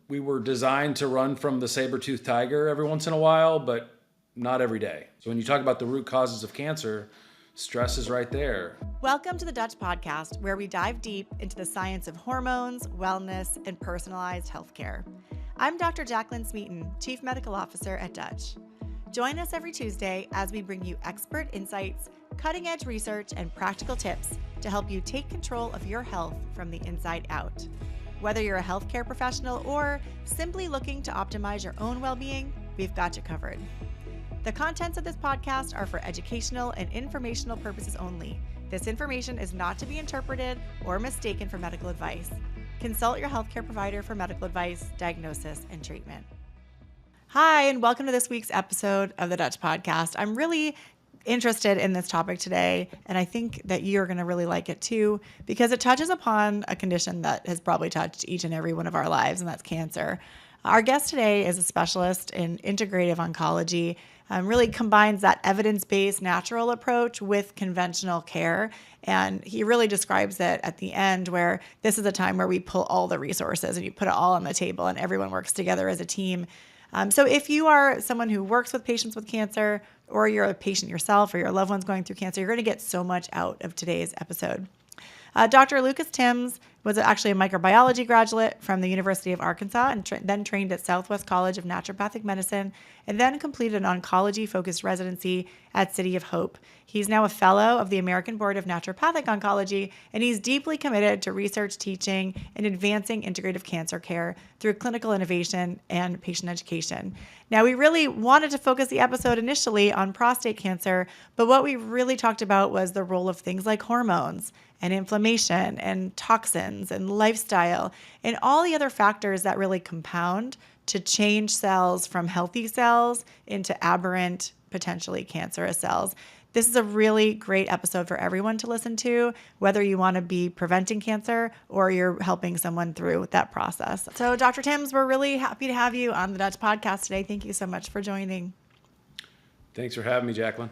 we were designed to run from the saber-toothed tiger every once in a while, but not every day. So when you talk about the root causes of cancer, stress is right there. Welcome to the Dutch Podcast, where we dive deep into the science of hormones, wellness, and personalized healthcare. I'm Dr. Jacqueline Smeaton, Chief Medical Officer at Dutch. Join us every Tuesday as we bring you expert insights, cutting-edge research, and practical tips to help you take control of your health from the inside out. Whether you're a healthcare professional or simply looking to optimize your own well-being, we've got you covered. The contents of this podcast are for educational and informational purposes only. This information is not to be interpreted or mistaken for medical advice. Consult your healthcare provider for medical advice, diagnosis, and treatment. Hi, and welcome to this week's episode of the Dutch Podcast. I'm really interested in this topic today, and I think that you're going to really like it too, because it touches upon a condition that has probably touched each and every one of our lives, and that's cancer. Our guest today is a specialist in integrative oncology, really combines that evidence-based natural approach with conventional care. And he really describes it at the end where this is a time where we pull all the resources and you put it all on the table and everyone works together as a team. So if you are someone who works with patients with cancer, or you're a patient yourself, or your loved one's going through cancer, you're going to get so much out of today's episode. Dr. Lucas Timms was actually a microbiology graduate from the University of Arkansas and then trained at Southwest College of Naturopathic Medicine and then completed an oncology-focused residency at City of Hope. He's now a fellow of the American Board of Naturopathic Oncology, and he's deeply committed to research, teaching, and advancing integrative cancer care through clinical innovation and patient education. Now, we really wanted to focus the episode initially on prostate cancer, but what we really talked about was the role of things like hormones and inflammation and toxins and lifestyle and all the other factors that really compound to change cells from healthy cells into aberrant, potentially cancerous cells. This is a really great episode for everyone to listen to, whether you want to be preventing cancer or you're helping someone through that process. So, Dr. Timms, we're really happy to have you on the Dutch Podcast today. Thank you so much for joining. Thanks for having me, Jacqueline.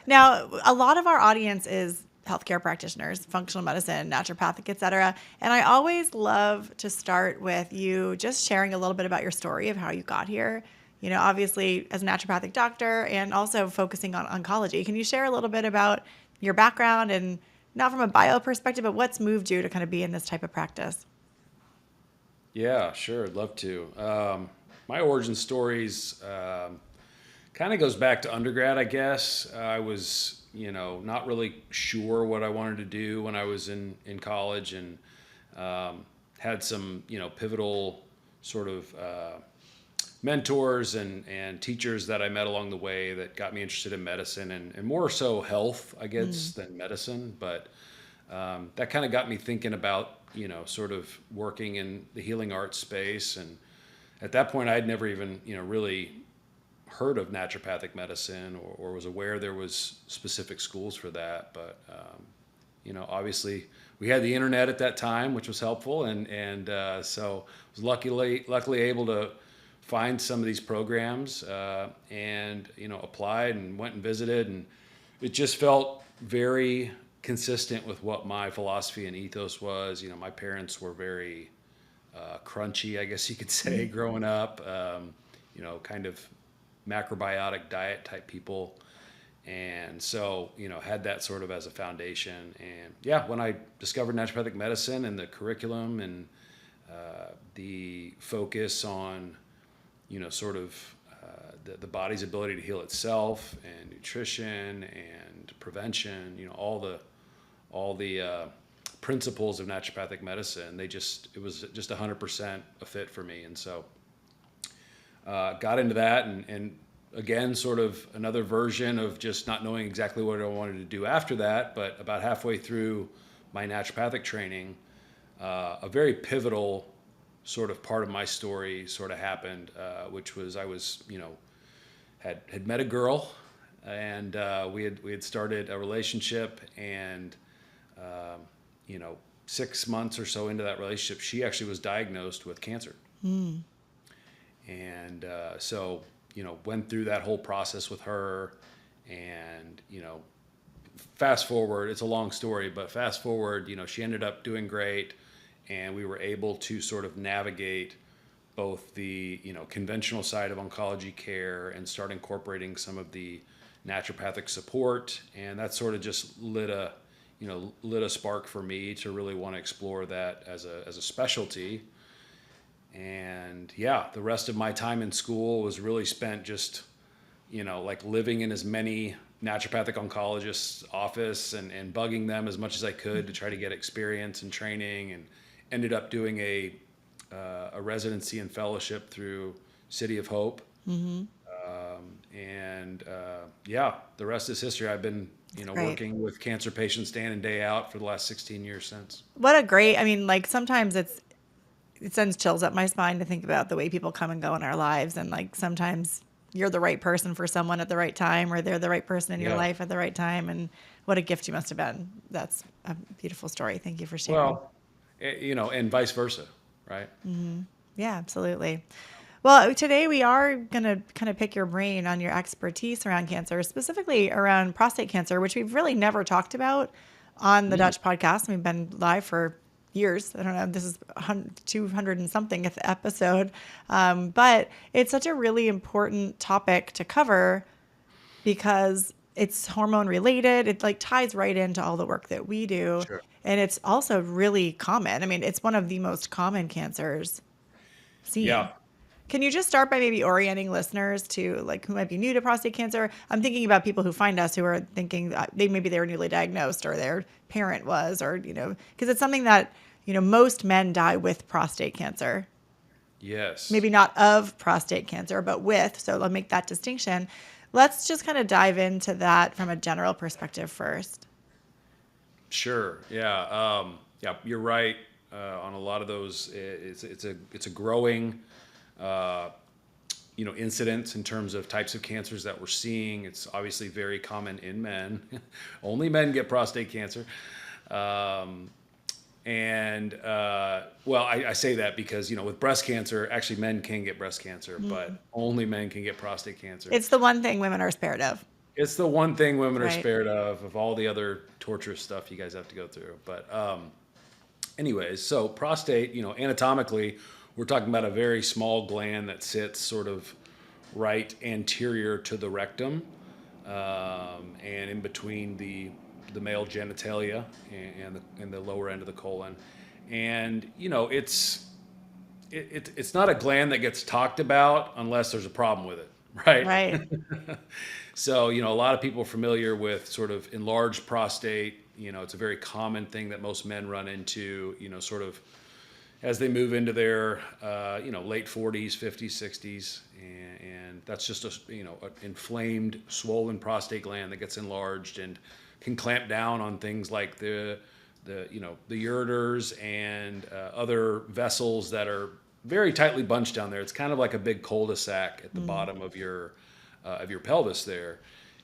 Now, a lot of our audience is healthcare practitioners, functional medicine, naturopathic, et cetera. And I always love to start with you just sharing a little bit about your story of how you got here. You know, obviously as a naturopathic doctor and also focusing on oncology. Can you share a little bit about your background and not from a bio perspective, but what's moved you to kind of be in this type of practice? Yeah, sure. I'd love to. My origin stories kind of goes back to undergrad, I guess. I was, not really sure what I wanted to do when I was in college and had some, pivotal sort of mentors and teachers that I met along the way that got me interested in medicine and more so health, I guess, than medicine. But that kind of got me thinking about, sort of working in the healing arts space. And at that point, I had never even, really heard of naturopathic medicine or was aware there was specific schools for that. But, obviously we had the internet at that time, which was helpful. And so I was luckily able to find some of these programs and, applied and went and visited. And it just felt very consistent with what my philosophy and ethos was. My parents were very crunchy, I guess you could say, growing up, kind of macrobiotic diet type people. And so, had that sort of as a foundation. And yeah, when I discovered naturopathic medicine and the curriculum and the focus on, sort of the body's ability to heal itself and nutrition and prevention, all the principles of naturopathic medicine, it was just 100% a fit for me. And so got into that and again, sort of another version of just not knowing exactly what I wanted to do after that. But about halfway through my naturopathic training, a very pivotal sort of part of my story sort of happened, which was I was, had met a girl and we had started a relationship and, 6 months or so into that relationship, she actually was diagnosed with cancer. And so, went through that whole process with her and, fast forward, it's a long story, but fast forward, she ended up doing great and we were able to sort of navigate both the, conventional side of oncology care and start incorporating some of the naturopathic support. And that sort of just lit a spark for me to really want to explore that as a specialty. And yeah, the rest of my time in school was really spent just, like living in as many naturopathic oncologists' office and bugging them as much as I could to try to get experience and training, and ended up doing a residency and fellowship through City of Hope. Yeah, the rest is history. I've been, Great. working with cancer patients day in and day out for the last 16 years since. What a great, I mean, like sometimes it sends chills up my spine to think about the way people come and go in our lives. And like sometimes you're the right person for someone at the right time, or they're the right person in your Yeah. life at the right time. And what a gift you must have been. That's a beautiful story. Thank you for sharing. Well, and vice versa, right? Yeah, absolutely. Well, today we are going to kind of pick your brain on your expertise around cancer, specifically around prostate cancer, which we've really never talked about on the Dutch podcast. We've been live for years. I don't know. This is 200 and something episode. But it's such a really important topic to cover because it's hormone related. It like ties right into all the work that we do. Sure. And it's also really common. I mean, it's one of the most common cancers seen. Yeah. Can you just start by maybe orienting listeners to like who might be new to prostate cancer? I'm thinking about people who find us who are thinking that maybe they were newly diagnosed or their parent was, or, because it's something that, most men die with prostate cancer. Yes. Maybe not of prostate cancer, but with. So I'll make that distinction. Let's just kind of dive into that from a general perspective first. Sure. Yeah. Yeah. You're right on a lot of those. It's a growing, incidence in terms of types of cancers that we're seeing. It's obviously very common in men. Only men get prostate cancer. I say that because, with breast cancer, actually men can get breast cancer, but only men can get prostate cancer. It's the one thing women are spared of. It's the one thing women are Right. spared of all the other torturous stuff you guys have to go through. But anyways, so prostate, anatomically, we're talking about a very small gland that sits sort of right anterior to the rectum, and in between the male genitalia and the lower end of the colon. And, it's not a gland that gets talked about unless there's a problem with it, right? Right. So, a lot of people are familiar with sort of enlarged prostate. It's a very common thing that most men run into, sort of as they move into their, late 40s, 50s, 60s. And that's just an inflamed, swollen prostate gland that gets enlarged and can clamp down on things like the ureters and other vessels that are very tightly bunched down there. It's kind of like a big cul-de-sac at the bottom of your pelvis there.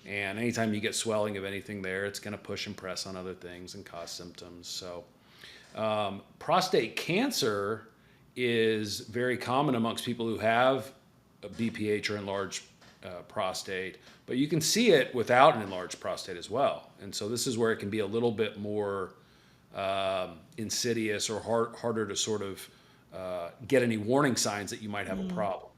And anytime you get swelling of anything there, it's going to push and press on other things and cause symptoms. So prostate cancer is very common amongst people who have a BPH or enlarged prostate, but you can see it without an enlarged prostate as well. And so this is where it can be a little bit more insidious or harder to sort of get any warning signs that you might have a problem.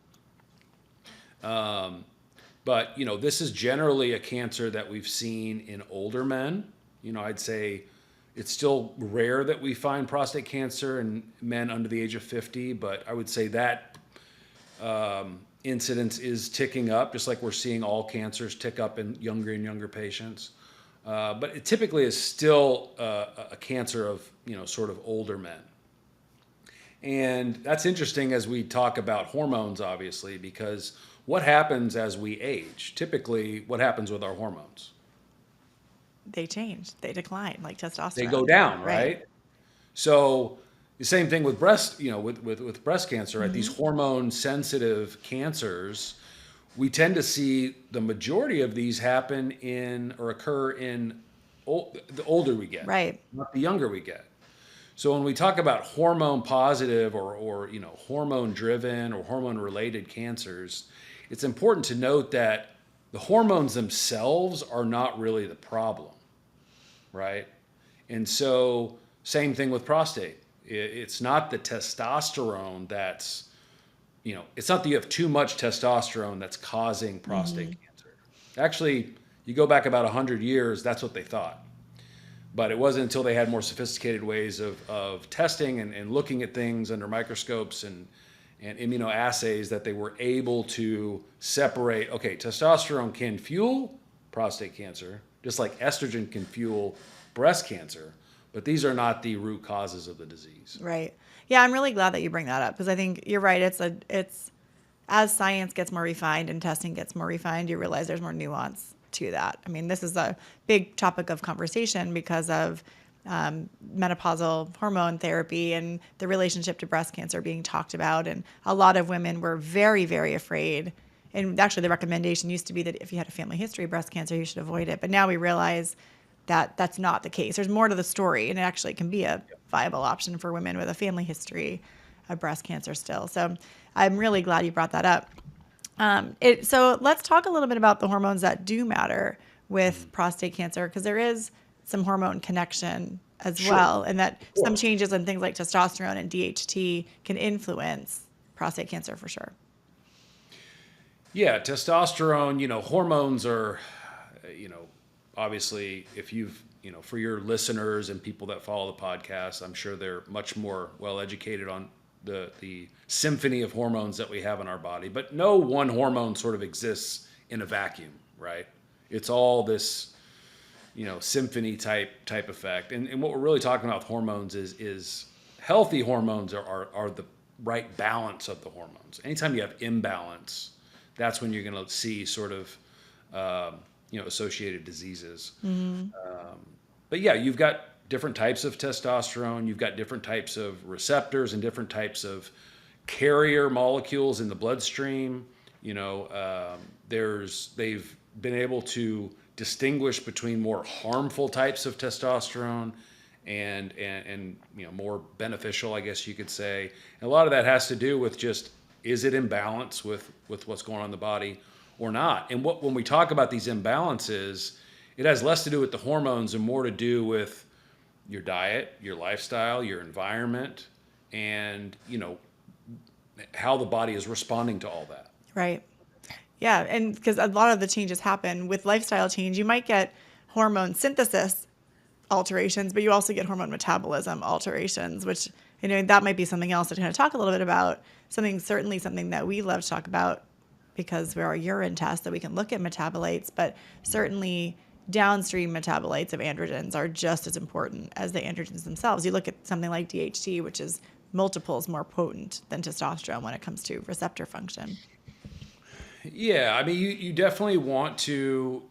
But, this is generally a cancer that we've seen in older men. I'd say it's still rare that we find prostate cancer in men under the age of 50, but I would say that incidence is ticking up, just like we're seeing all cancers tick up in younger and younger patients. But it typically is still a cancer of, sort of older men. And that's interesting as we talk about hormones, obviously, because what happens as we age? Typically, what happens with our hormones? They change. They decline, like testosterone. They go down, right? So the same thing with breast, with breast cancer, right? These hormone-sensitive cancers, we tend to see the majority of these happen or occur in the older we get, Right. not the younger we get. So when we talk about hormone positive or hormone driven or hormone related cancers, it's important to note that the hormones themselves are not really the problem, right? And so same thing with prostate. It's not the testosterone that's it's not that you have too much testosterone that's causing prostate Mm-hmm. cancer. Actually, you go back about 100 years, that's what they thought. But it wasn't until they had more sophisticated ways of testing and looking at things under microscopes and immunoassays that they were able to separate, okay, testosterone can fuel prostate cancer, just like estrogen can fuel breast cancer, but these are not the root causes of the disease. Right. Yeah, I'm really glad that you bring that up because I think you're right. It's as science gets more refined and testing gets more refined, you realize there's more nuance to that. I mean, this is a big topic of conversation because of menopausal hormone therapy and the relationship to breast cancer being talked about. And a lot of women were very, very afraid. And actually, the recommendation used to be that if you had a family history of breast cancer, you should avoid it. But now we realize that that's not the case. There's more to the story, and it actually can be a viable option for women with a family history of breast cancer still. So I'm really glad you brought that up. So let's talk a little bit about the hormones that do matter with prostate cancer, because there is some hormone connection as Sure. well, and that Sure. some changes in things like testosterone and DHT can influence prostate cancer for sure. Yeah, testosterone, hormones are, you know, obviously, if you've, for your listeners and people that follow the podcast, I'm sure they're much more well educated on the symphony of hormones that we have in our body. But no one hormone sort of exists in a vacuum, right? It's all this, symphony type effect. And what we're really talking about with hormones is healthy hormones are the right balance of the hormones. Anytime you have imbalance, that's when you're going to see sort of associated diseases. But yeah, you've got different types of testosterone. You've got different types of receptors and different types of carrier molecules in the bloodstream. They've been able to distinguish between more harmful types of testosterone and more beneficial, I guess you could say. And a lot of that has to do with just, is it in balance with what's going on in the body or not? And when we talk about these imbalances, it has less to do with the hormones and more to do with your diet, your lifestyle, your environment, and how the body is responding to all that. Right. Yeah, and because a lot of the changes happen with lifestyle change, you might get hormone synthesis alterations, but you also get hormone metabolism alterations, which, that might be something else to kind of talk a little bit about. Certainly something that we love to talk about because we're a urine test that we can look at metabolites, but certainly downstream metabolites of androgens are just as important as the androgens themselves. You look at something like DHT, which is multiples more potent than testosterone when it comes to receptor function. Yeah, I mean, you definitely want to,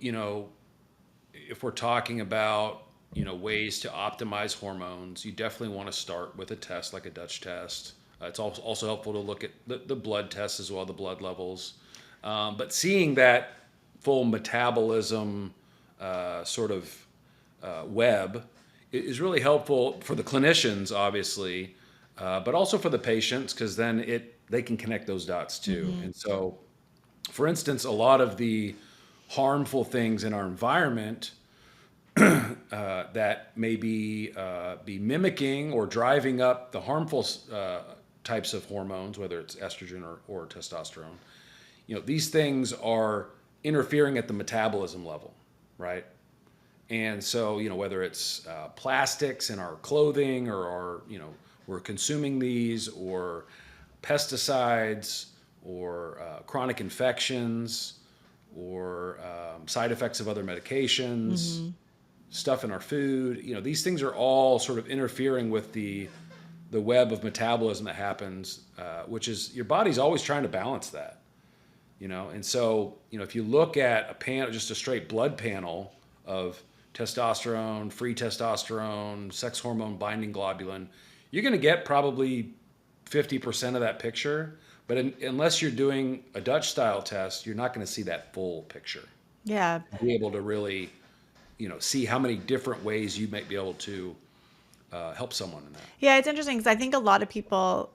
if we're talking about, ways to optimize hormones, you definitely want to start with a test like a Dutch test. It's also helpful to look at the blood tests as well, the blood levels. But seeing that full metabolism web is really helpful for the clinicians, obviously, but also for the patients, because then they can connect those dots too. Mm-hmm. And so, for instance, a lot of the harmful things in our environment that may be mimicking or driving up the harmful types of hormones, whether it's estrogen or testosterone, these things are interfering at the metabolism level, right? And so, whether it's plastics in our clothing or we're consuming these, or pesticides, or chronic infections, or side effects of other medications, stuff in our food. These things are all sort of interfering with the web of metabolism that happens, which is your body's always trying to balance that. And so, if you look at a panel, just a straight blood panel of testosterone, free testosterone, sex hormone binding globulin, you're going to get probably 50% of that picture. But unless you're doing a Dutch style test, you're not going to see that full picture. Yeah. Be able to really, see how many different ways you might be able to help someone in that. Yeah, it's interesting because I think a lot of people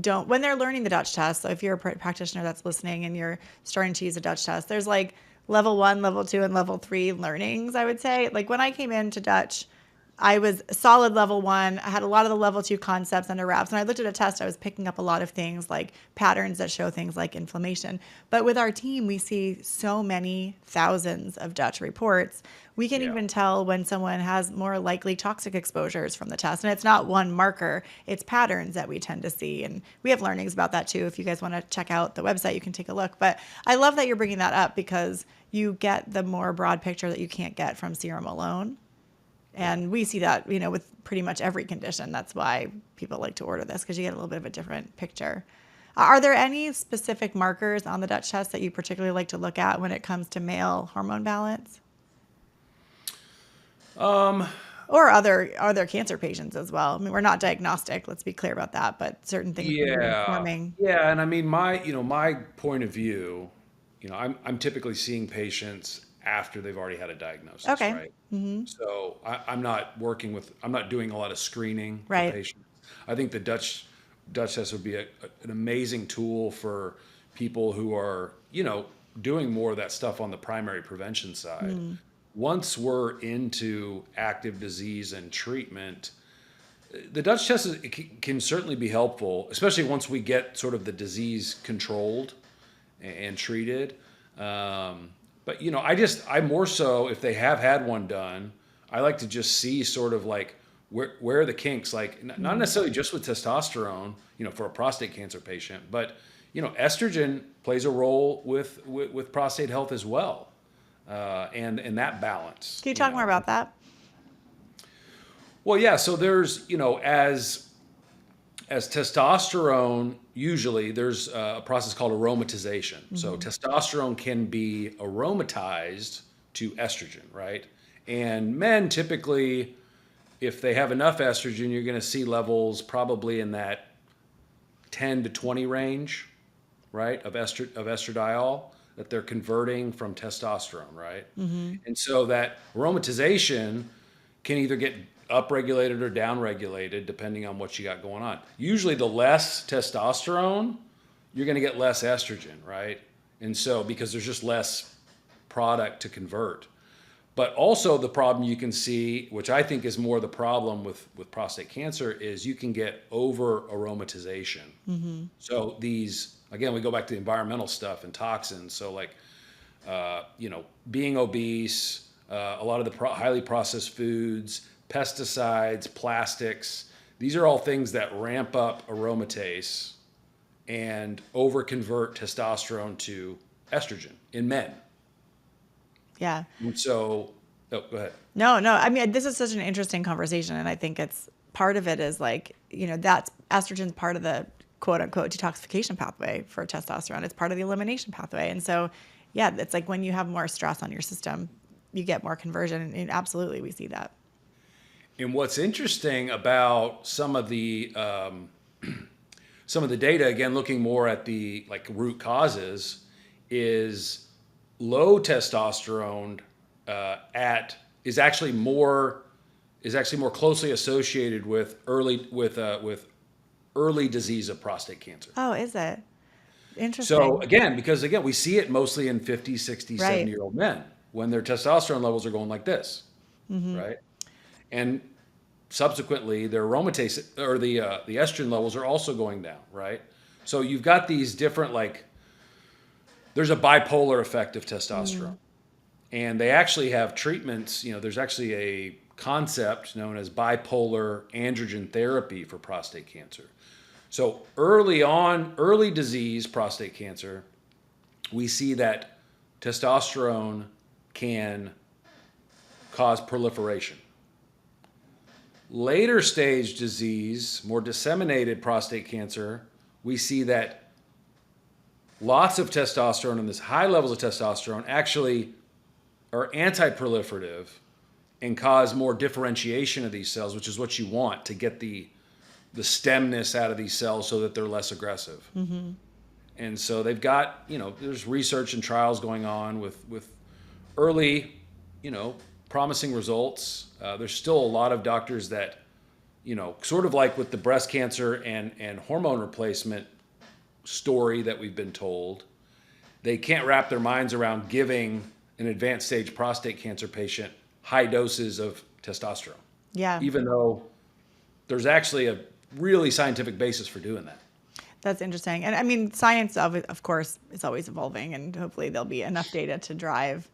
don't, when they're learning the Dutch test, so if you're a practitioner that's listening and you're starting to use a Dutch test, there's like level 1, level 2, and level 3 learnings, I would say. Like when I came into Dutch, I was solid level 1. I had a lot of the level 2 concepts under wraps. When I looked at a test, I was picking up a lot of things like patterns that show things like inflammation. But with our team, we see so many thousands of Dutch reports. We can Yeah. even tell when someone has more likely toxic exposures from the test. And it's not one marker, it's patterns that we tend to see. And we have learnings about that too. If you guys want to check out the website, you can take a look. But I love that you're bringing that up because you get the more broad picture that you can't get from serum alone. And we see that, with pretty much every condition. That's why people like to order this, because you get a little bit of a different picture. Are there any specific markers on the Dutch test that you particularly like to look at when it comes to male hormone balance? Or other cancer patients as well. I mean, we're not diagnostic, let's be clear about that, but certain things that you're Yeah. informing. Yeah. And I mean, my point of view, I'm typically seeing patients after they've already had a diagnosis, Okay. right? So I'm not doing a lot of screening for Right. patients. I think the Dutch test would be an amazing tool for people who are, doing more of that stuff on the primary prevention side. Once we're into active disease and treatment, the Dutch test can certainly be helpful, especially once we get sort of the disease controlled and treated. But I more so, if they have had one done, I like to just see sort of like where are the kinks, like not necessarily just with testosterone, for a prostate cancer patient, but estrogen plays a role with prostate health as well, and that balance. Can you talk more about that? Well, yeah. So there's as testosterone, usually there's a process called aromatization. So testosterone can be aromatized to estrogen, right? And men typically, if they have enough estrogen, you're going to see levels probably in that 10 to 20 range, right, of estradiol that they're converting from testosterone, right? And so that aromatization can either get upregulated or downregulated depending on what you got going on. Usually the less testosterone, you're going to get less estrogen, right? And so because there's just less product to convert. But also the problem you can see, which I think is more the problem with prostate cancer, is you can get over aromatization. So these, again, we go back to the environmental stuff and toxins. So like, being obese, a lot of the highly processed foods, pesticides, plastics, these are all things that ramp up aromatase and overconvert testosterone to estrogen in men. Yeah. And so, go ahead. No. I mean, this is such an interesting conversation. And I think it's part of it is like, that's estrogen's part of the quote unquote detoxification pathway for testosterone. It's part of the elimination pathway. And so, yeah, it's like when you have more stress on your system, you get more conversion. And absolutely, we see that. And what's interesting about some of the data, again, looking more at the root causes, is low testosterone is actually more closely associated with early disease of prostate cancer. Oh, is it? Interesting. So because we see it mostly in 50, 60, Right. 70-year-old men when their testosterone levels are going like this, right? And subsequently their aromatase or the estrogen levels are also going down, right? So you've got these different there's a bipolar effect of testosterone. And they actually have treatments, there's actually a concept known as bipolar androgen therapy for prostate cancer. So early disease prostate cancer, we see that testosterone can cause proliferation. Later stage disease, more disseminated prostate cancer, we see that lots of testosterone and this high levels of testosterone actually are anti-proliferative and cause more differentiation of these cells, which is what you want to get the stemness out of these cells so that they're less aggressive. And so they've got, there's research and trials going on with early, promising results. There's still a lot of doctors that, sort of like with the breast cancer and hormone replacement story that we've been told, they can't wrap their minds around giving an advanced stage prostate cancer patient high doses of testosterone. Yeah. even though there's actually a really scientific basis for doing that. That's interesting. And I mean, science, of course, is always evolving, and hopefully there'll be enough data to drive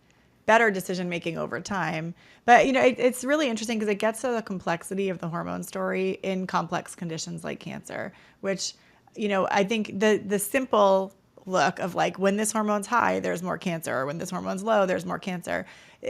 better decision making over time. But, it's really interesting because it gets to the complexity of the hormone story in complex conditions like cancer, which, I think the simple look of like when this hormone's high, there's more cancer, or when this hormone's low, there's more cancer.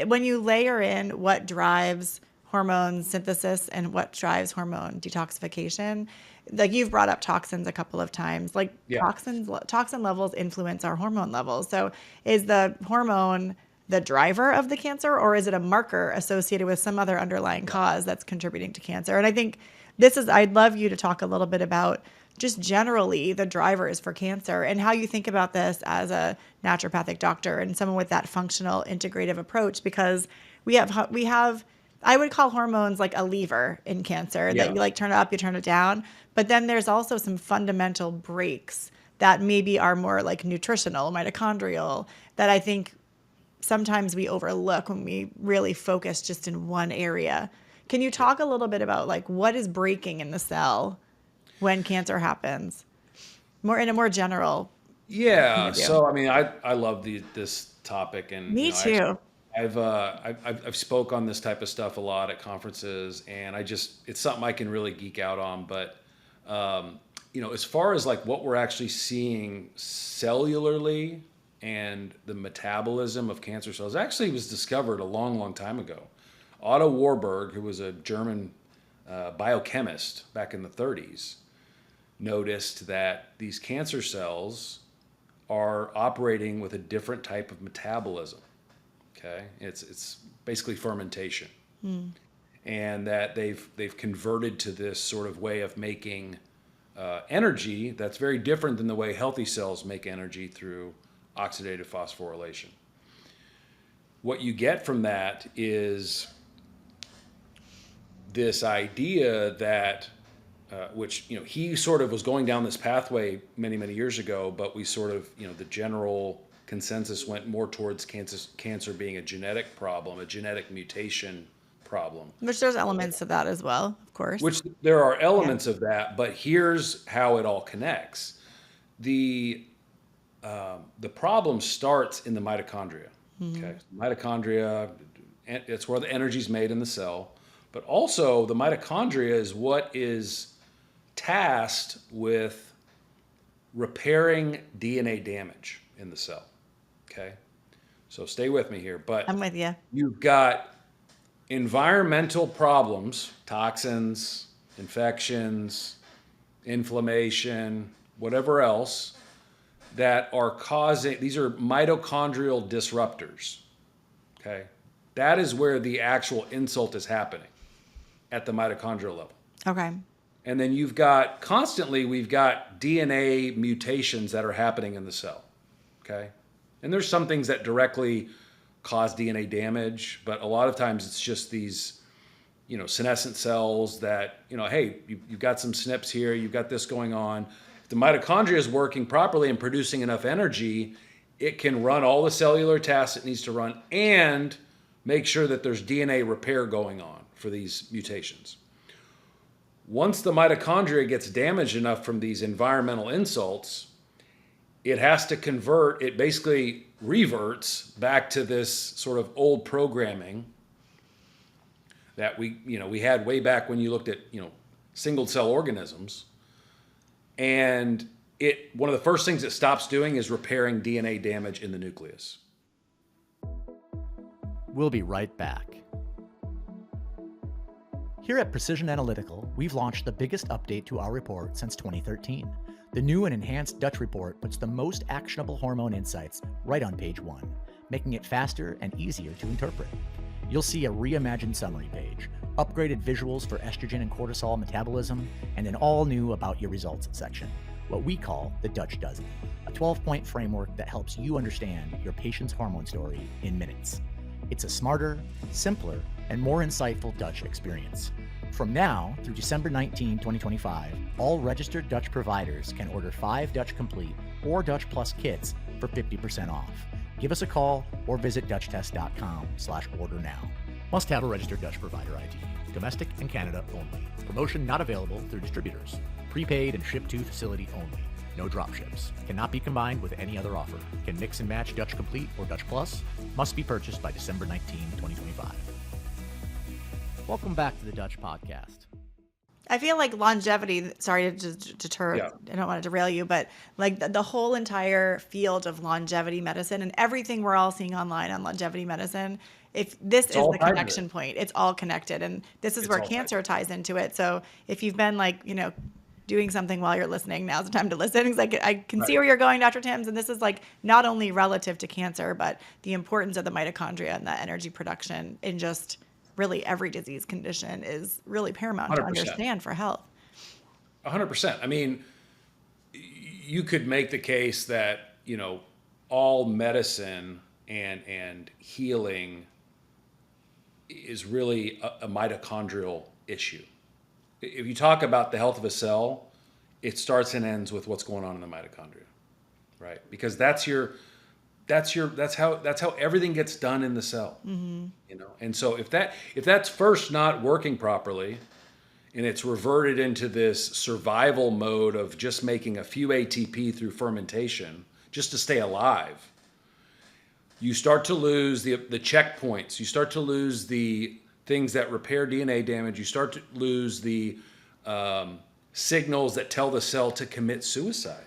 When you layer in what drives hormone synthesis and what drives hormone detoxification, like you've brought up toxins a couple of times, like Yeah. toxin levels influence our hormone levels. So is the hormone the driver of the cancer, or is it a marker associated with some other underlying cause that's contributing to cancer? And I think I'd love you to talk a little bit about just generally the drivers for cancer and how you think about this as a naturopathic doctor and someone with that functional integrative approach, because we have I would call hormones like a lever in cancer that you like turn it up, you turn it down. But then there's also some fundamental breaks that maybe are more like nutritional, mitochondrial, that I think sometimes we overlook when we really focus just in one area. Can you talk a little bit about like what is breaking in the cell when cancer happens, more in a more general point Yeah. of view? So, I mean, I love this topic, and Me too. I've spoke on this type of stuff a lot at conferences, and it's something I can really geek out on. But as far as like what we're actually seeing cellularly and the metabolism of cancer cells actually was discovered a long, long time ago. Otto Warburg, who was a German biochemist back in the 30s, noticed that these cancer cells are operating with a different type of metabolism. Okay, it's basically fermentation, and that they've converted to this sort of way of making energy that's very different than the way healthy cells make energy through oxidative phosphorylation. What you get from that is this idea that, which he sort of was going down this pathway many, many years ago, but we sort of the general consensus went more towards cancer being a genetic problem, a genetic mutation problem. Which there's elements of that as well, of course. Which there are elements of that, but here's how it all connects. The problem starts in the mitochondria. Okay, mitochondria, it's where the energy is made in the cell, but also the mitochondria is what is tasked with repairing DNA damage in the cell. Okay, so stay with me here. But I'm with you. you've got environmental problems, toxins, infections, inflammation, whatever else, that are causing, these are mitochondrial disruptors. Okay, that is where the actual insult is happening, at the mitochondrial level. Okay. And then we've got DNA mutations that are happening in the cell. Okay, and there's some things that directly cause DNA damage, but a lot of times it's just these senescent cells that hey, you've got some SNPs here, you've got this going on. If the mitochondria is working properly and producing enough energy, it can run all the cellular tasks it needs to run and make sure that there's DNA repair going on for these mutations. Once the mitochondria gets damaged enough from these environmental insults, it has to convert, it basically reverts back to this sort of old programming that we had way back when you looked at single cell organisms. And one of the first things it stops doing is repairing DNA damage in the nucleus. We'll be right back. Here at Precision Analytical, we've launched the biggest update to our report since 2013. The new and enhanced Dutch report puts the most actionable hormone insights right on page 1, making it faster and easier to interpret. You'll see a reimagined summary page, upgraded visuals for estrogen and cortisol metabolism, and an all-new About Your Results section, what we call the Dutch Dozen, a 12-point framework that helps you understand your patient's hormone story in minutes. It's a smarter, simpler, and more insightful Dutch experience. From now through December 19, 2025, all registered Dutch providers can order 5 Dutch Complete or Dutch Plus kits for 50% off. Give us a call or visit DutchTest.com/order now. Must have a registered Dutch provider ID. Domestic and Canada only. Promotion not available through distributors. Prepaid and ship to facility only. No drop ships. Cannot be combined with any other offer. Can mix and match Dutch Complete or Dutch Plus. Must be purchased by December 19, 2025. Welcome back to the Dutch Podcast. I feel like longevity, sorry to deter, Yeah. I don't want to derail you, but like the whole entire field of longevity medicine and everything we're all seeing online on longevity medicine, if this is all the tied to it. connection point, it's all connected. And this is It's where all tied cancer ties into it. So if you've been like, doing something while you're listening, now's the time to listen. It's like, I can see where you're going, Dr. Timms. And this is like not only relative to cancer, but the importance of the mitochondria and that energy production in just really every disease condition is really paramount 100%. to understand for health. 100%. I mean, you could make the case that, all medicine and healing is really a mitochondrial issue. If you talk about the health of a cell, it starts and ends with what's going on in the mitochondria, right? Because that's how everything gets done in the cell. Mm-hmm. And so if that's first not working properly, and it's reverted into this survival mode of just making a few ATP through fermentation just to stay alive, you start to lose the checkpoints. You start to lose the things that repair DNA damage. You start to lose the signals that tell the cell to commit suicide.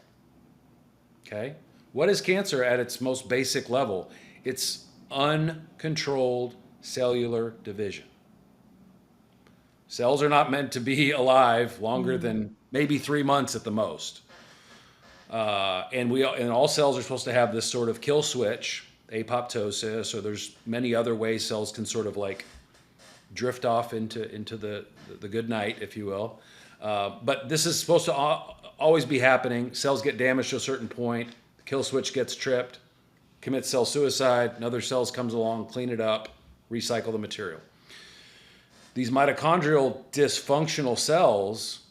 Okay? What is cancer at its most basic level? It's uncontrolled cellular division. Cells are not meant to be alive longer than maybe 3 months at the most. And all cells are supposed to have this sort of kill switch, apoptosis, or there's many other ways cells can sort of like drift off into the good night, if you will. But this is supposed to always be happening. Cells get damaged to a certain point. The kill switch gets tripped, commits cell suicide. Another cells comes along, clean it up, recycle the material. These mitochondrial dysfunctional cells,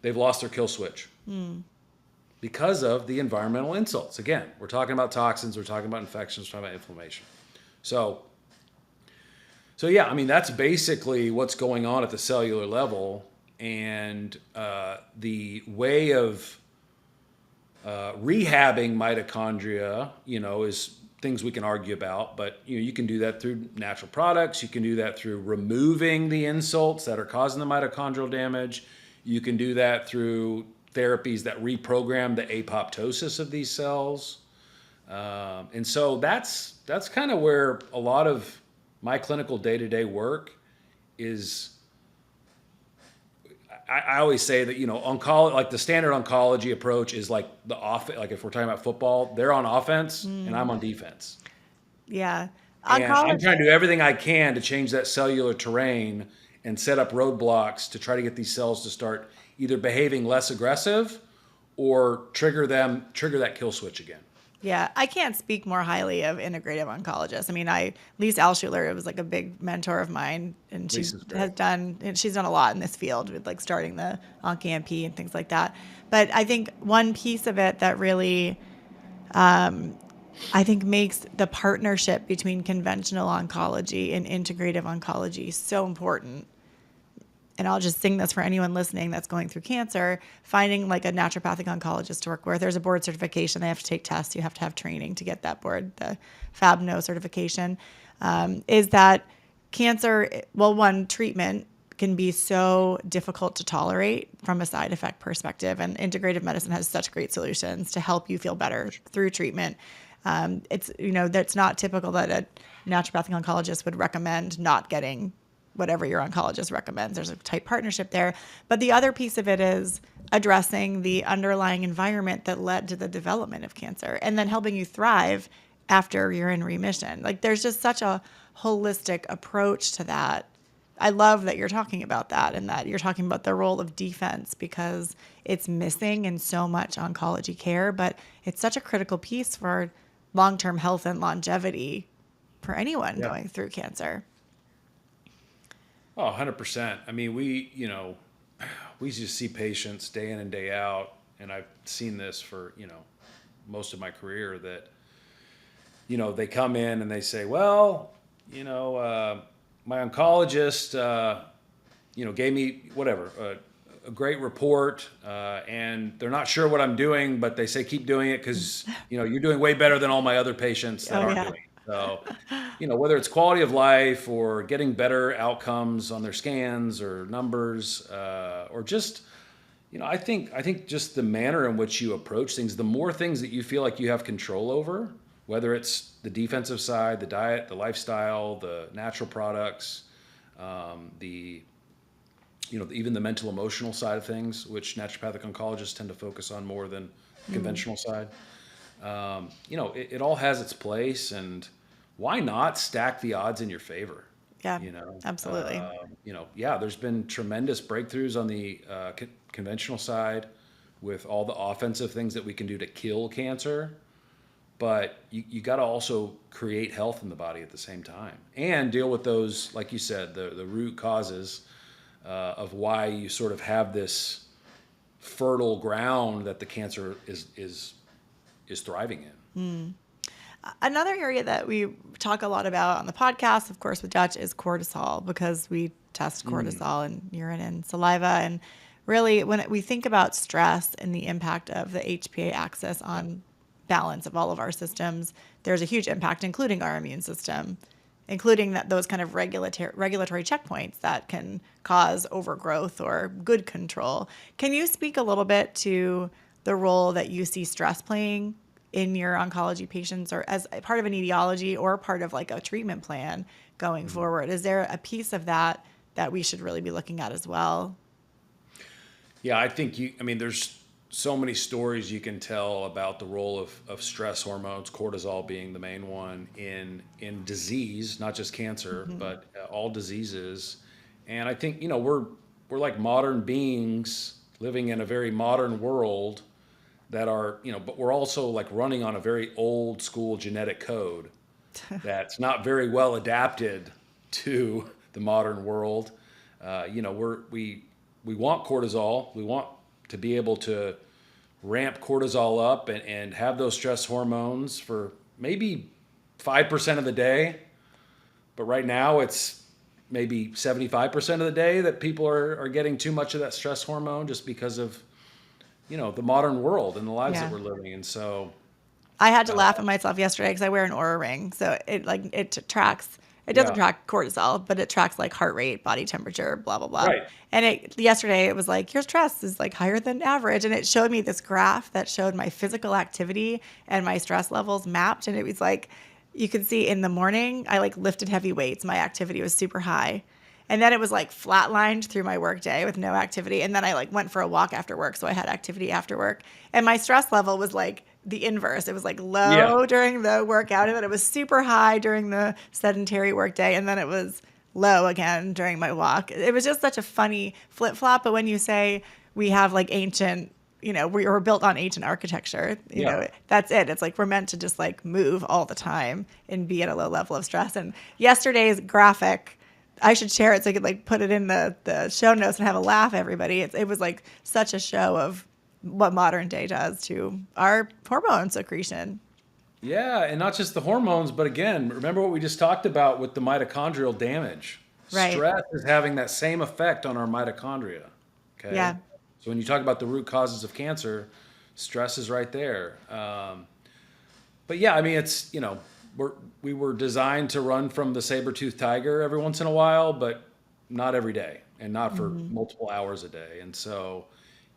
they've lost their kill switch because of the environmental insults. Again, we're talking about toxins, we're talking about infections, we're talking about inflammation. So yeah, I mean, that's basically what's going on at the cellular level. And the way of rehabbing mitochondria, is things we can argue about. But you can do that through natural products. You can do that through removing the insults that are causing the mitochondrial damage. You can do that through therapies that reprogram the apoptosis of these cells. And so that's kind of where a lot of my clinical day-to-day work is. I always say that, oncology, like the standard oncology approach is like like if we're talking about football, they're on offense and I'm on defense. Yeah. And I'm trying to do everything I can to change that cellular terrain and set up roadblocks to try to get these cells to start either behaving less aggressive or trigger that kill switch again. Yeah, I can't speak more highly of integrative oncologists. I mean, Lise Alschuler was like a big mentor of mine, and she's done a lot in this field with like starting the OnCAMP and things like that. But I think one piece of it that really, I think makes the partnership between conventional oncology and integrative oncology so important. And I'll just sing this for anyone listening that's going through cancer, finding like a naturopathic oncologist to work with. There's a board certification. They have to take tests. You have to have training to get that board, the FABNO certification, is that cancer, one, treatment can be so difficult to tolerate from a side effect perspective. And integrative medicine has such great solutions to help you feel better through treatment. That's not typical that a naturopathic oncologist would recommend not getting whatever your oncologist recommends. There's a tight partnership there. But the other piece of it is addressing the underlying environment that led to the development of cancer and then helping you thrive after you're in remission. Like there's just such a holistic approach to that. I love that you're talking about that and that you're talking about the role of defense because it's missing in so much oncology care, but it's such a critical piece for long-term health and longevity for anyone going through cancer. Oh, 100%. I mean, we just see patients day in and day out, and I've seen this for, most of my career that, they come in and they say, well, my oncologist, gave me a great report, and they're not sure what I'm doing, but they say keep doing it because you're doing way better than all my other patients that aren't doing it. So, whether it's quality of life or getting better outcomes on their scans or numbers, or just, I think just the manner in which you approach things, the more things that you feel like you have control over, whether it's the defensive side, the diet, the lifestyle, the natural products, even the mental emotional side of things, which naturopathic oncologists tend to focus on more than the conventional side. It all has its place, and why not stack the odds in your favor? Yeah, absolutely. There's been tremendous breakthroughs on the conventional side with all the offensive things that we can do to kill cancer, but you got to also create health in the body at the same time and deal with those, like you said, the root causes of why you sort of have this fertile ground that the cancer is thriving in. Another area that we talk a lot about on the podcast, of course, with Dutch is cortisol, because we test cortisol in urine and saliva. And really, when we think about stress and the impact of the HPA axis on balance of all of our systems, there's a huge impact, including our immune system, including those kind of regulatory checkpoints that can cause overgrowth or good control. Can you speak a little bit to the role that you see stress playing in your oncology patients, or as a part of an etiology or part of like a treatment plan going forward? Is there a piece of that we should really be looking at as well? Yeah, I think there's so many stories you can tell about the role of stress hormones, cortisol being the main one in disease, not just cancer, but all diseases. And I think, we're like modern beings living in a very modern world that are, but we're also like running on a very old school genetic code that's not very well adapted to the modern world. We want cortisol. We want to be able to ramp cortisol up and have those stress hormones for maybe 5% of the day. But right now it's maybe 75% of the day that people are getting too much of that stress hormone just because of, the modern world and the lives that we're living in. So I had to laugh at myself yesterday because I wear an Oura ring. So it tracks, it doesn't track cortisol, but it tracks like heart rate, body temperature, blah, blah, blah. Right. And yesterday it was like, your stress is like higher than average. And it showed me this graph that showed my physical activity and my stress levels mapped. And it was like, you could see in the morning, I like lifted heavy weights. My activity was super high. And then it was like flatlined through my work day with no activity. And then I like went for a walk after work. So I had activity after work. And my stress level was like the inverse. It was like low during the workout, and then it was super high during the sedentary work day. And then it was low again during my walk. It was just such a funny flip flop. But when you say we have like ancient, we were built on ancient architecture, you know, that's it. It's like we're meant to just like move all the time and be at a low level of stress. And yesterday's graphic, I should share it so I could like put it in the show notes and have a laugh, everybody. It was like such a show of what modern day does to our hormone secretion. Yeah, and not just the hormones, but again, remember what we just talked about with the mitochondrial damage. Right. Stress is having that same effect on our mitochondria. Okay. Yeah. So when you talk about the root causes of cancer, stress is right there. But yeah, it's, we were designed to run from the saber-toothed tiger every once in a while, but not every day and not for multiple hours a day. And so,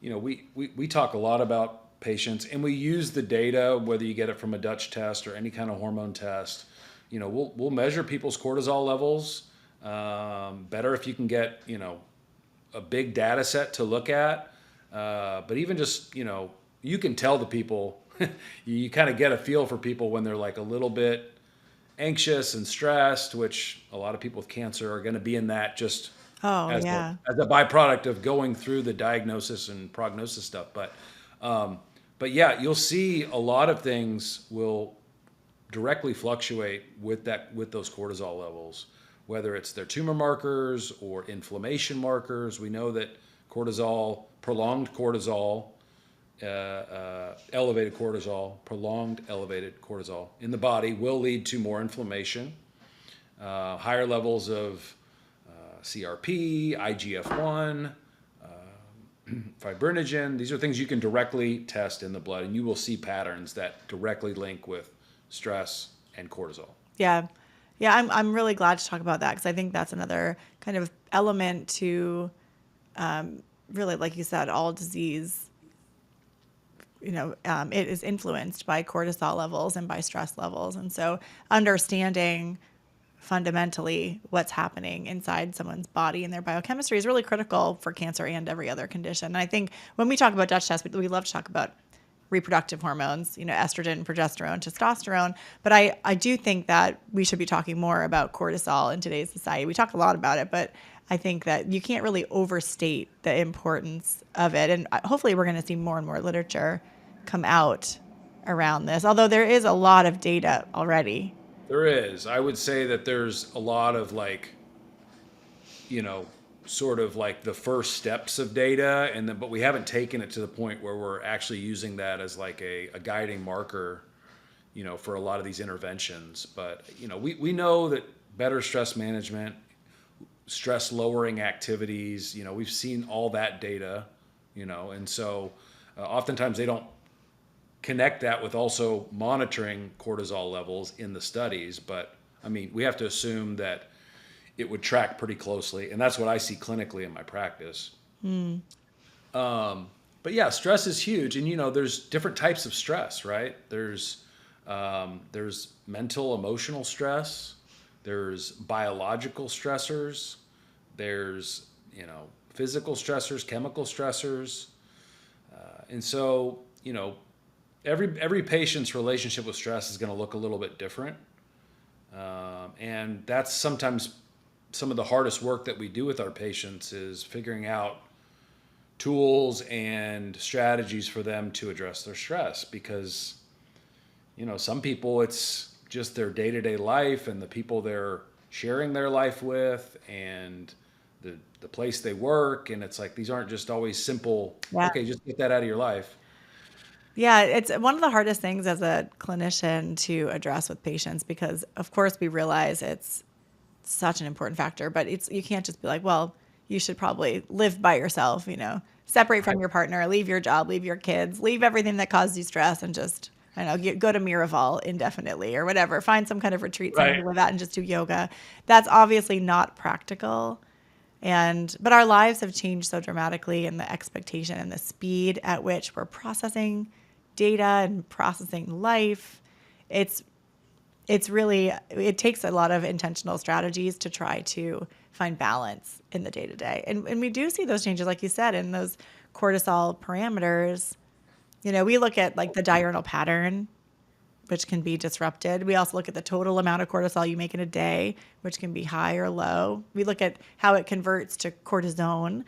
we talk a lot about patients, and we use the data, whether you get it from a Dutch test or any kind of hormone test. We'll measure people's cortisol levels. Better if you can get, a big data set to look at. But even just, you can tell the people, you kind of get a feel for people when they're like a little bit anxious and stressed, which a lot of people with cancer are going to be in that just as a byproduct of going through the diagnosis and prognosis stuff. But yeah, you'll see a lot of things will directly fluctuate with those cortisol levels, whether it's their tumor markers or inflammation markers. We know that prolonged elevated cortisol in the body will lead to more inflammation, higher levels of CRP, IGF-1, fibrinogen. These are things you can directly test in the blood, and you will see patterns that directly link with stress and cortisol. Yeah. Yeah, I'm really glad to talk about that because I think that's another kind of element to really, like you said, all disease. It is influenced by cortisol levels and by stress levels. And so understanding fundamentally what's happening inside someone's body and their biochemistry is really critical for cancer and every other condition. And I think when we talk about Dutch test, we love to talk about reproductive hormones, estrogen, progesterone, testosterone. But I do think that we should be talking more about cortisol in today's society. We talk a lot about it, but I think that you can't really overstate the importance of it. And hopefully we're going to see more and more literature come out around this, although there is a lot of data already. There is. I would say that there's a lot of sort of like the first steps of data, but we haven't taken it to the point where we're actually using that as like a guiding marker, for a lot of these interventions. But, we know that better stress management, stress lowering activities, we've seen all that data, and so oftentimes they don't connect that with also monitoring cortisol levels in the studies. But I mean, we have to assume that it would track pretty closely, and that's what I see clinically in my practice. But yeah, stress is huge, and there's different types of stress, right? There's mental, emotional stress. There's biological stressors. There's physical stressors, chemical stressors, and so every patient's relationship with stress is going to look a little bit different, and that's sometimes some of the hardest work that we do with our patients is figuring out tools and strategies for them to address their stress, because some people it's just their day-to-day life and the people they're sharing their life with and the place they work, and it's like these aren't just always simple, okay, just get that out of your life. Yeah, it's one of the hardest things as a clinician to address with patients because, of course, we realize it's such an important factor, but you can't just be like, well, you should probably live by yourself, separate from your partner, leave your job, leave your kids, leave everything that caused you stress and just, I don't know, go to Miraval indefinitely or whatever, find some kind of retreat center with that and just do yoga. That's obviously not practical. But our lives have changed so dramatically, and the expectation and the speed at which we're processing data and processing life, it takes a lot of intentional strategies to try to find balance in the day-to-day. And we do see those changes, like you said, in those cortisol parameters. We look at like the diurnal pattern, which can be disrupted. We also look at the total amount of cortisol you make in a day, which can be high or low. We look at how it converts to cortisone,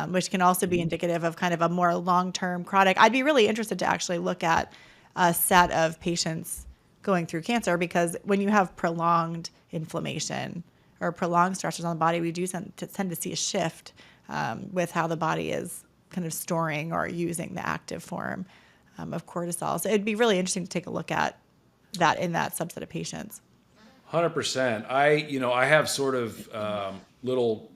which can also be indicative of kind of a more long-term chronic. I'd be really interested to actually look at a set of patients going through cancer, because when you have prolonged inflammation or prolonged stressors on the body, we do tend to see a shift with how the body is kind of storing or using the active form of cortisol. So it'd be really interesting to take a look at that in that subset of patients. 100%. I have sort of little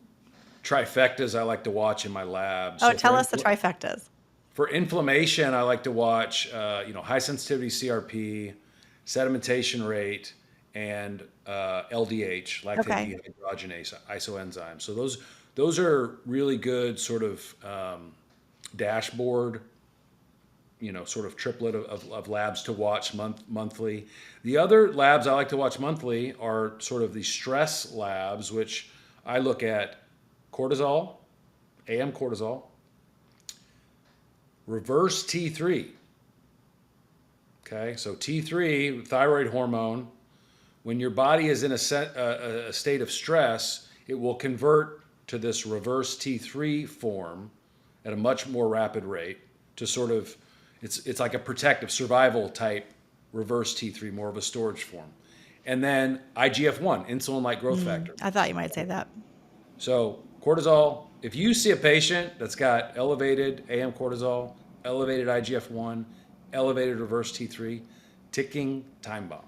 trifectas I like to watch in my lab. Oh, so tell us the trifectas. For inflammation, I like to watch, high sensitivity CRP, sedimentation rate, and LDH, lactate dehydrogenase isoenzyme. So those are really good sort of dashboard, sort of triplet of labs to watch monthly. The other labs I like to watch monthly are sort of the stress labs, which I look at cortisol, AM cortisol, reverse T3. Okay, so T3, thyroid hormone, when your body is in a state of stress, it will convert to this reverse T3 form at a much more rapid rate to sort of, it's like a protective survival type reverse T3, more of a storage form. And then IGF-1, insulin-like growth factor. I thought you might say that. So cortisol, if you see a patient that's got elevated AM cortisol, elevated IGF-1, elevated reverse T3, ticking time bomb.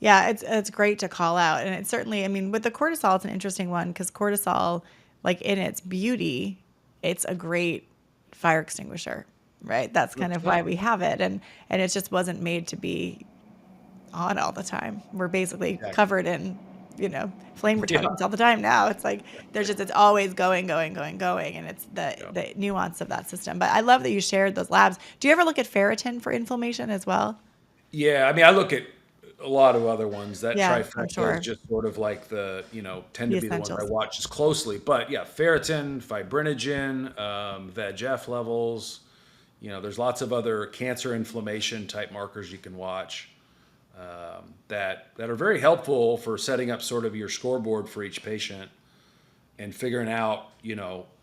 Yeah, it's great to call out. And it's certainly, I mean, with the cortisol, it's an interesting one because cortisol, like in its beauty, it's a great fire extinguisher, right? That's kind of why we have it. And it just wasn't made to be on all the time. We're basically Exactly. covered in, flame Yeah. retardants all the time now. It's like it's always going, going, going, going. And it's Yeah. the nuance of that system. But I love that you shared those labs. Do you ever look at ferritin for inflammation as well? Yeah, I mean, I look at a lot of other ones. That Yeah, I'm trifecta is sure. just sort of like tend The to be the ones I essentials. watch as closely. But yeah, ferritin, fibrinogen, VEGF levels. There's lots of other cancer inflammation type markers you can watch that are very helpful for setting up sort of your scoreboard for each patient and figuring out,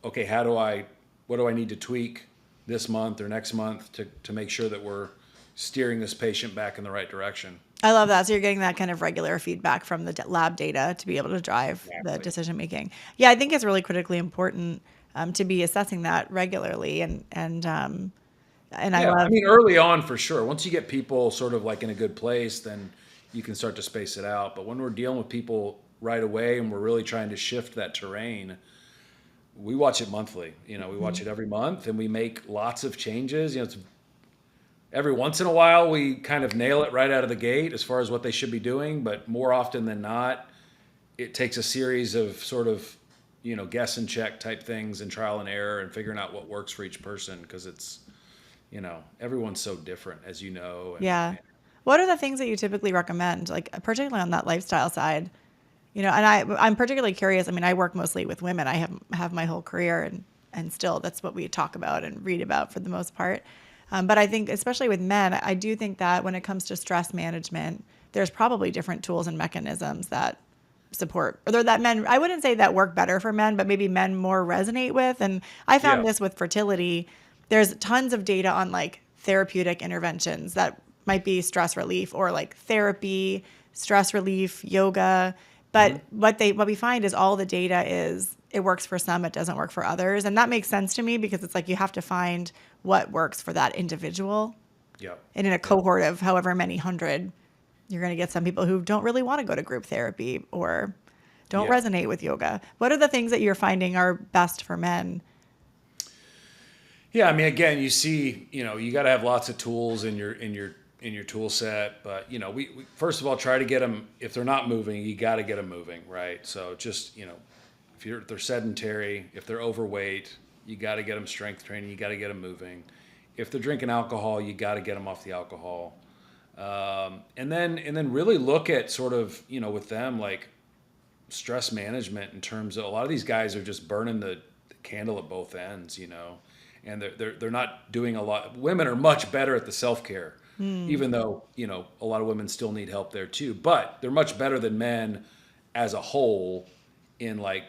okay, what do I need to tweak this month or next month to make sure that we're steering this patient back in the right direction. I love that. So you're getting that kind of regular feedback from the lab data to be able to drive the Exactly. decision making. Yeah, I think it's really critically important to be assessing that regularly, and I Yeah, I love. mean, early on for sure. Once you get people sort of like in a good place, then you can start to space it out. But when we're dealing with people right away and we're really trying to shift that terrain, we watch it monthly. We watch it every month and we make lots of changes. It's every once in a while we kind of nail it right out of the gate as far as what they should be doing, but more often than not, it takes a series of sort of, guess and check type things and trial and error and figuring out what works for each person because it's, everyone's so different, as you know. Yeah. What are the things that you typically recommend, like particularly on that lifestyle side? And I'm particularly curious. I mean, I work mostly with women. I have my whole career, and still that's what we talk about and read about for the most part. But I think, especially with men, I do think that when it comes to stress management, there's probably different tools and mechanisms that support, or that men, I wouldn't say that work better for men, but maybe men more resonate with. And I found Yeah. this with fertility. There's tons of data on like therapeutic interventions that might be stress relief or like therapy, stress relief, yoga. But what we find is all the data is it works for some, it doesn't work for others. And that makes sense to me because it's like you have to find what works for that individual. Yeah. And in a cohort of however many hundred, you're going to get some people who don't really want to go to group therapy or don't Yeah. resonate with yoga. What are the things that you're finding are best for men? Yeah, I mean, again, you see, you got to have lots of tools in your tool set, but we first of all try to get them. If they're not moving, you got to get them moving, right? So just if they're sedentary, if they're overweight, you got to get them strength training. You got to get them moving. If they're drinking alcohol, you got to get them off the alcohol, and then really look at sort of with them like stress management in terms of a lot of these guys are just burning the candle at both ends, and they're not doing a lot. Women are much better at the self-care, even though, a lot of women still need help there too, but they're much better than men as a whole in like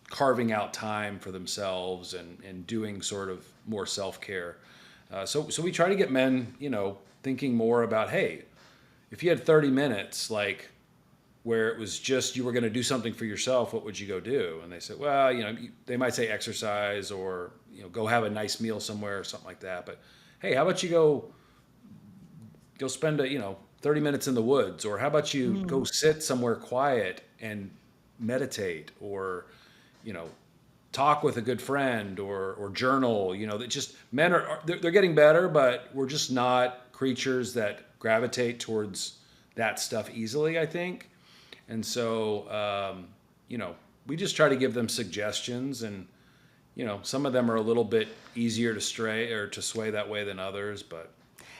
carving out time for themselves and doing sort of more self-care. So we try to get men, thinking more about, hey, if you had 30 minutes, like where it was just you were going to do something for yourself, what would you go do? And they said, well, they might say exercise or go have a nice meal somewhere or something like that. But hey, how about you go spend 30 minutes in the woods, or how about you go sit somewhere quiet and meditate, or talk with a good friend, or journal. That just men they're getting better, but we're just not creatures that gravitate towards that stuff easily, I think. And so, we just try to give them suggestions, and some of them are a little bit easier to stray or to sway that way than others. But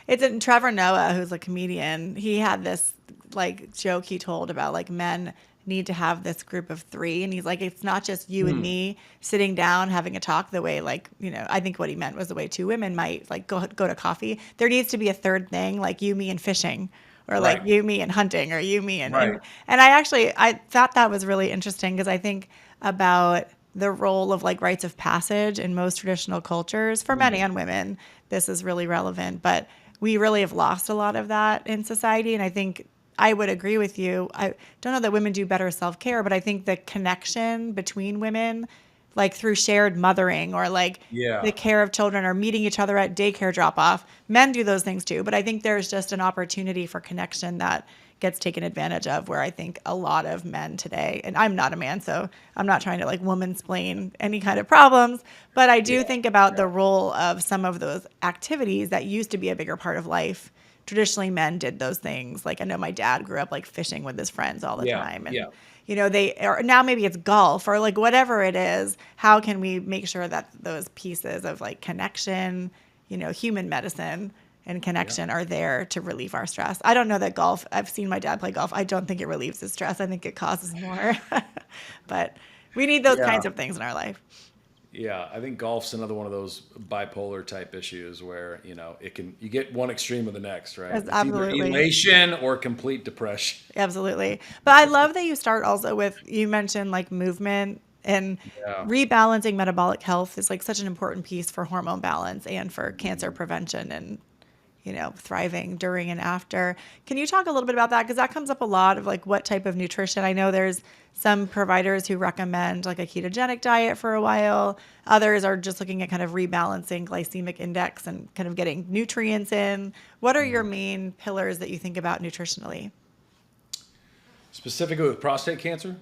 It's in Trevor Noah, who's a comedian. He had this like joke he told about like men need to have this group of three. And he's like, it's not just you and me sitting down having a talk the way like, I think what he meant was the way two women might like go to coffee. There needs to be a third thing, like you, me, and fishing, or like right, you, me, and hunting, or you, me, and right, and I thought that was really interesting because I think about the role of like rites of passage in most traditional cultures for men and women. This is really relevant, but we really have lost a lot of that in society. And I think I would agree with you. I don't know that women do better self-care, but I think the connection between women, like through shared mothering or like the yeah, care of children or meeting each other at daycare drop-off, men do those things too. But I think there's just an opportunity for connection that gets taken advantage of, where I think a lot of men today, and I'm not a man, so I'm not trying to like woman-splain any kind of problems, but I do think about the role of some of those activities that used to be a bigger part of life. Traditionally, men did those things. Like I know my dad grew up like fishing with his friends all the Yeah, time, yeah, and they or now maybe it's golf or like whatever it is. How can we make sure that those pieces of like connection, human medicine and yeah, connection are there to relieve our stress? I don't know that golf, I've seen my dad play golf. I don't think it relieves his stress. I think it causes more. But we need those yeah. kinds of things in our life. Yeah, I think golf's another one of those bipolar type issues where, you get one extreme or the next, right? It's either Absolutely. elation or complete depression. Absolutely. But I love that you start also with, you mentioned like movement and Yeah. rebalancing metabolic health is like such an important piece for hormone balance and for cancer prevention and, thriving during and after. Can you talk a little bit about that? Because that comes up a lot of like what type of nutrition. I know there's some providers who recommend like a ketogenic diet for a while. Others are just looking at kind of rebalancing glycemic index and kind of getting nutrients in. What are your main pillars that you think about nutritionally? Specifically with prostate cancer?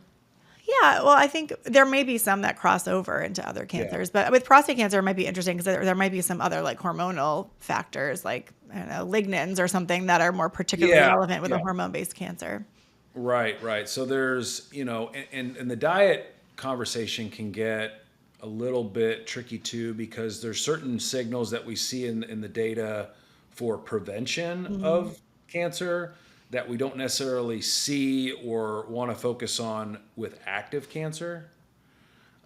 Yeah, well, I think there may be some that cross over into other Yeah. cancers, but with prostate cancer, it might be interesting because there might be some other like hormonal factors, like I don't know, lignans or something that are more particularly Yeah. relevant with a Yeah. hormone-based cancer. Right, right. So there's, and the diet conversation can get a little bit tricky too because there's certain signals that we see in the data for prevention Hmm. of cancer that we don't necessarily see or want to focus on with active cancer.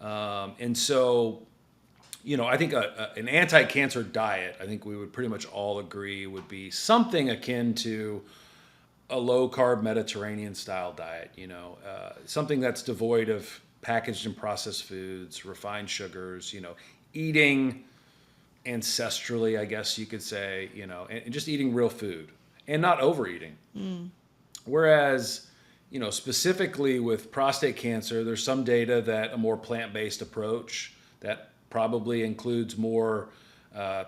And so, I think an anti-cancer diet, I think we would pretty much all agree would be something akin to a low carb Mediterranean style diet, something that's devoid of packaged and processed foods, refined sugars, eating ancestrally, I guess you could say, and just eating real food and not overeating. Whereas, specifically with prostate cancer, there's some data that a more plant-based approach that probably includes more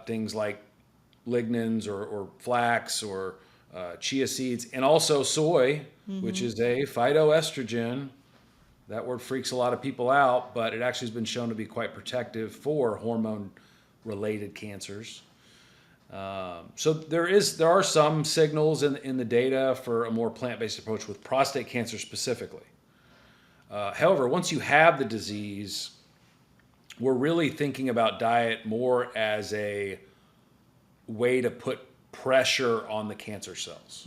things like lignans or flax or chia seeds, and also soy, which is a phytoestrogen. That word freaks a lot of people out, but it actually has been shown to be quite protective for hormone-related cancers. So there are some signals in the data for a more plant-based approach with prostate cancer specifically. However, once you have the disease, we're really thinking about diet more as a way to put pressure on the cancer cells,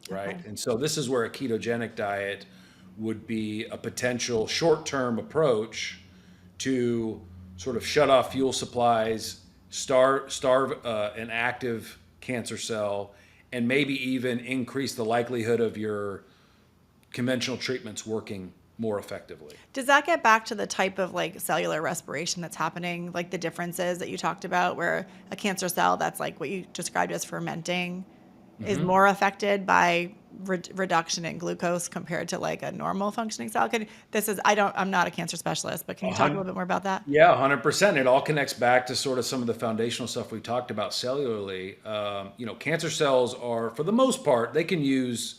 right? Okay. And so this is where a ketogenic diet would be a potential short-term approach to sort of shut off fuel supplies, starve an active cancer cell, and maybe even increase the likelihood of your conventional treatments working more effectively. Does that get back to the type of like cellular respiration that's happening, like the differences that you talked about, where a cancer cell that's like what you described as fermenting is more affected by reduction in glucose compared to like a normal functioning cell? I'm not a cancer specialist, but can A you talk a hun- little bit more about that? Yeah, 100%. It all connects back to sort of some of the foundational stuff we talked about cellularly. Cancer cells are, for the most part, they can use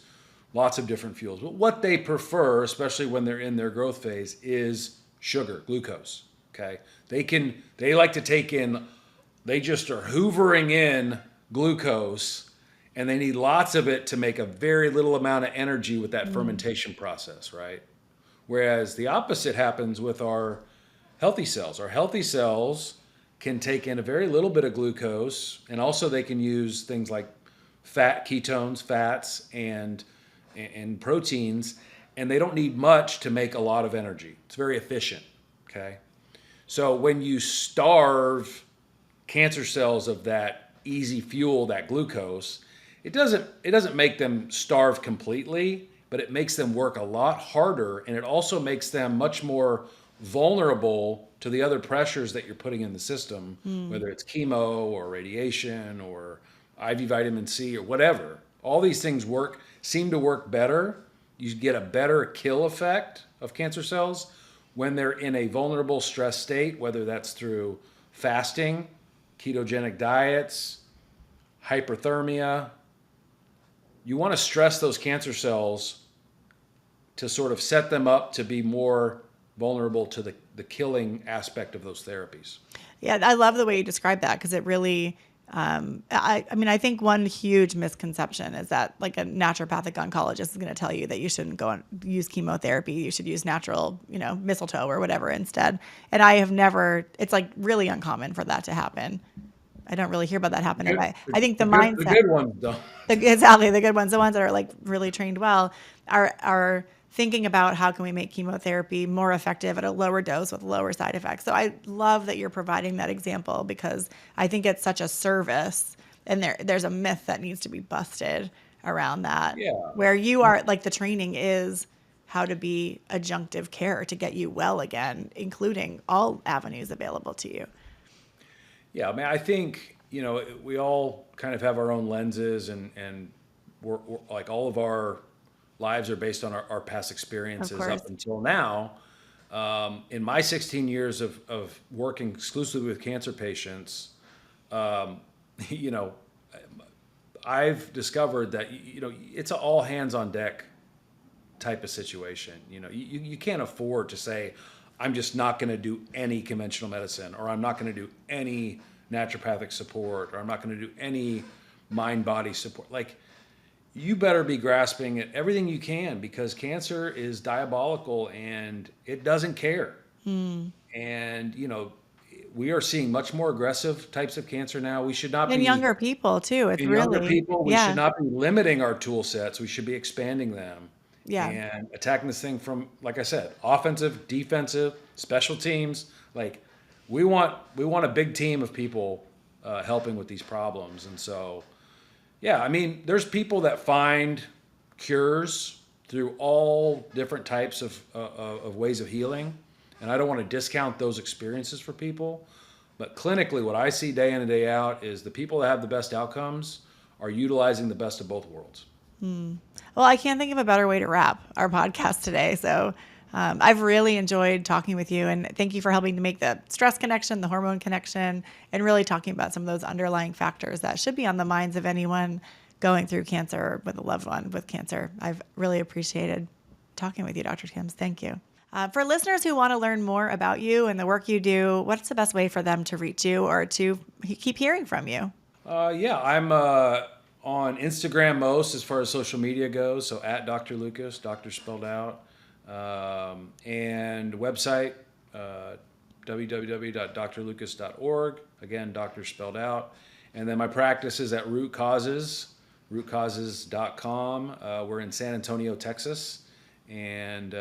lots of different fuels. But what they prefer, especially when they're in their growth phase, is sugar, glucose. Okay. They like to take in, they just are hoovering in glucose and they need lots of it to make a very little amount of energy with that fermentation process, right? Whereas the opposite happens with our healthy cells. Our healthy cells can take in a very little bit of glucose, and also they can use things like ketones, fats, and proteins, and they don't need much to make a lot of energy. It's very efficient. Okay, so when you starve cancer cells of that easy fuel, that glucose, it doesn't make them starve completely, but it makes them work a lot harder, and it also makes them much more vulnerable to the other pressures that you're putting in the system, whether it's chemo or radiation or IV vitamin C or whatever. All these things seem to work better. You get a better kill effect of cancer cells when they're in a vulnerable stress state, whether that's through fasting, ketogenic diets, hyperthermia, you want to stress those cancer cells to sort of set them up to be more vulnerable to the killing aspect of those therapies. Yeah, I love the way you describe that because it really, I mean, I think one huge misconception is that like a naturopathic oncologist is going to tell you that you shouldn't go and use chemotherapy. You should use natural, mistletoe or whatever instead. And I have never, it's like really uncommon for that to happen. I don't really hear about that happening. I think the mindset, the good ones don't. Exactly, the good ones, the ones that are like really trained well, are thinking about how can we make chemotherapy more effective at a lower dose with lower side effects. So I love that you're providing that example because I think it's such a service, and there's a myth that needs to be busted around that. Yeah. Where you are, like the training is how to be adjunctive care to get you well again, including all avenues available to you. Yeah, I mean, I think, we all kind of have our own lenses and we're like all of our lives are based on our past experiences up until now. In my 16 years of working exclusively with cancer patients, I've discovered that, it's an all hands on deck type of situation. You can't afford to say, I'm just not going to do any conventional medicine, or I'm not going to do any naturopathic support, or I'm not going to do any mind-body support. Like, you better be grasping at everything you can because cancer is diabolical and it doesn't care. And, we are seeing much more aggressive types of cancer now. We should not be. And younger people too. It's really. Younger people, we yeah. should not be limiting our tool sets. We should be expanding them. Yeah. And attacking this thing from, like I said, offensive, defensive, special teams. Like, we want a big team of people helping with these problems. And so, yeah, I mean, there's people that find cures through all different types of ways of healing. And I don't want to discount those experiences for people. But clinically, what I see day in and day out is the people that have the best outcomes are utilizing the best of both worlds. Well, I can't think of a better way to wrap our podcast today. So I've really enjoyed talking with you, and thank you for helping to make the stress connection, the hormone connection, and really talking about some of those underlying factors that should be on the minds of anyone going through cancer or with a loved one with cancer. I've really appreciated talking with you, Dr. Kims. Thank you. For listeners who want to learn more about you and the work you do, what's the best way for them to reach you or to keep hearing from you? Yeah, I'm on Instagram most as far as social media goes. So at Dr. Lucas, doctor spelled out, and website, www.drlucas.org. Again, doctor spelled out. And then my practice is at Root Causes, rootcauses.com. We're in San Antonio, Texas. And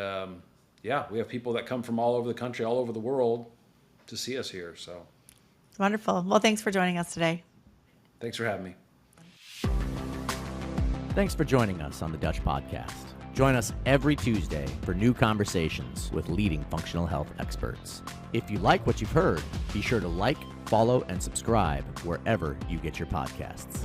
yeah, we have people that come from all over the country, all over the world to see us here. So wonderful. Well, thanks for joining us today. Thanks for having me. Thanks for joining us on the Dutch Podcast. Join us every Tuesday for new conversations with leading functional health experts. If you like what you've heard, be sure to like, follow, and subscribe wherever you get your podcasts.